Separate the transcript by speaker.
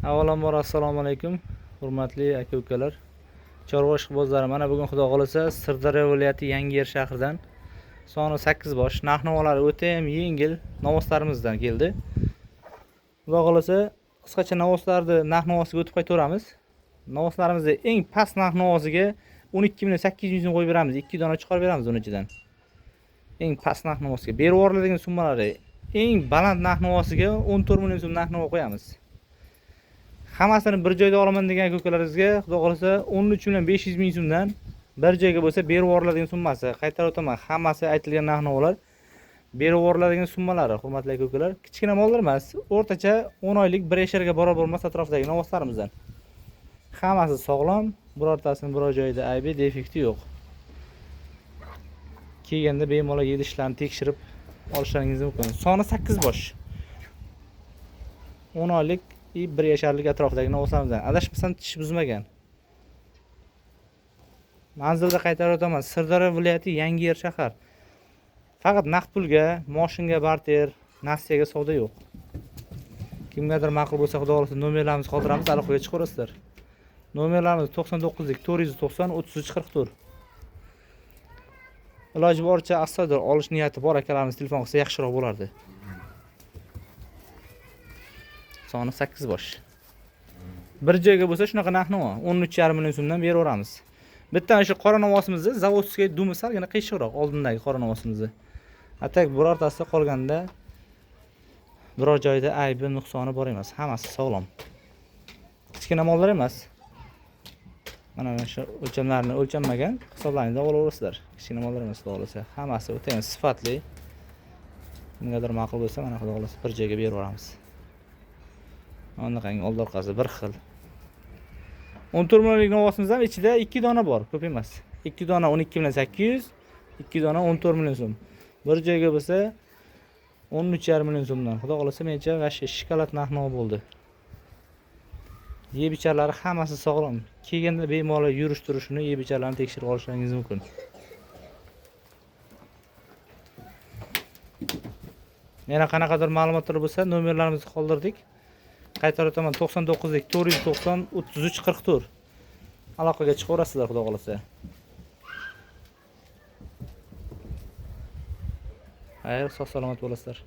Speaker 1: Avvalambor assalomu alaykum, hurmatli aka-ukalar. Chorva ishqibozlari, mana bugun xudo xolasa Sirdaryo viloyati Yangiyer shahridan soni 8 bosh narx-navolari o'ta ham yengil novoslarimizdan keldi. Xudo xolasa qisqacha novoslarni narx-navosiga o'tib qaytaveramiz. Novoslarimizda eng past narx-navosiga 12.800 so'm qo'yib beramiz. 2 dona chiqarib beramiz uning ichidan. Eng past narx-navosiga berib yuboriladigan summalari eng baland narx-navosiga 14 million so'm narx-navo qo'yamiz. Hammasini bir joyda olaman degan ko'kalaringizga xudo xolasa 13.500 ming so'mdan bir joyga bo'lsa berib yuboriladigan summasi. Qaytarib o'taman, hammasi aytilgan narx-navolar berib yuboriladigan summalari, hurmatli aka-ukalar. Kichkina mollar emas, o'rtacha 10 oylik 1 yasharga barobar emas atrofdagi novoslarimizdan. Hammasi sog'lom, birortasini biror joyda aybi, defekti yo'q. Kelganda bemalol idishlarni tekshirib olishlaringiz mumkin. Soni 8 bosh. 10 oylik 1 yasharlik atrofidagi novoslarimizdan. Adashmasam tish buzmagan. Manzilda qaytarib o'taman. Sirdaryo viloyati Yangiyer shahar. Faqat naqd pulga, moshinga barter, nasiyaga savdo yo'q. Kimgadir ma'qul bo'lsa, xudo xolasa nomerlarimizni qoldiramiz, aloqaga chiqaverasizlar. Nomerlarimiz 99 490 3344. Iloji boricha astoydil olish niyati bor akalarimiz telefon qilsa yaxshiroq bo'lardi. Soni 8 bosh. Bir joyga bo'lsa shunaqa narx-navo 13,5 million so'mdan beraveramiz. Bitta o'sha qora novosimizni zavodskiy dumi salgina qiyshiqroq oldindagi qora novosimizni. Atak birortasida qolganda biror joyda aybi, nuqsoni bor emas. Hammasi sog'lom. Kichkina mollar emas. Mana shu o'lchamlarni o'lchanmagan hisoblaringizda olaverasizlar. Kichkina mollar emas, xudo xolasa. Hammasi o'ta ham sifatli. Kimgadir ma'qul bo'lsa, mana xudo xolasa bir joyga berib yuboramiz. Anaqangi old orqasi bir xil. 14 millionlik novosimizdan ichida 2 dona bor, ko'p emas. 2 dona 12.800, 2 dona 14 million so'm. Bir joyga bo'lsa 13,5 million so'mdan. Xudo xolasa mencha g'ashi shokolad narx-navo bo'ldi. Yeb-icharlari hammasi sog'lom. Kelganda bemalol yurish-turishini, yeb-icharlarni tekshirib olishlaringiz mumkin. Yana qanaqadir ma'lumotlar bo'lsa, nomerlarimizni qoldirdik. Qaytarib o'taman 99 490 3344. Aloqaga chiqaverasizlar, xudo xolasa. Xayr, sog' salomat bo'lasizlar.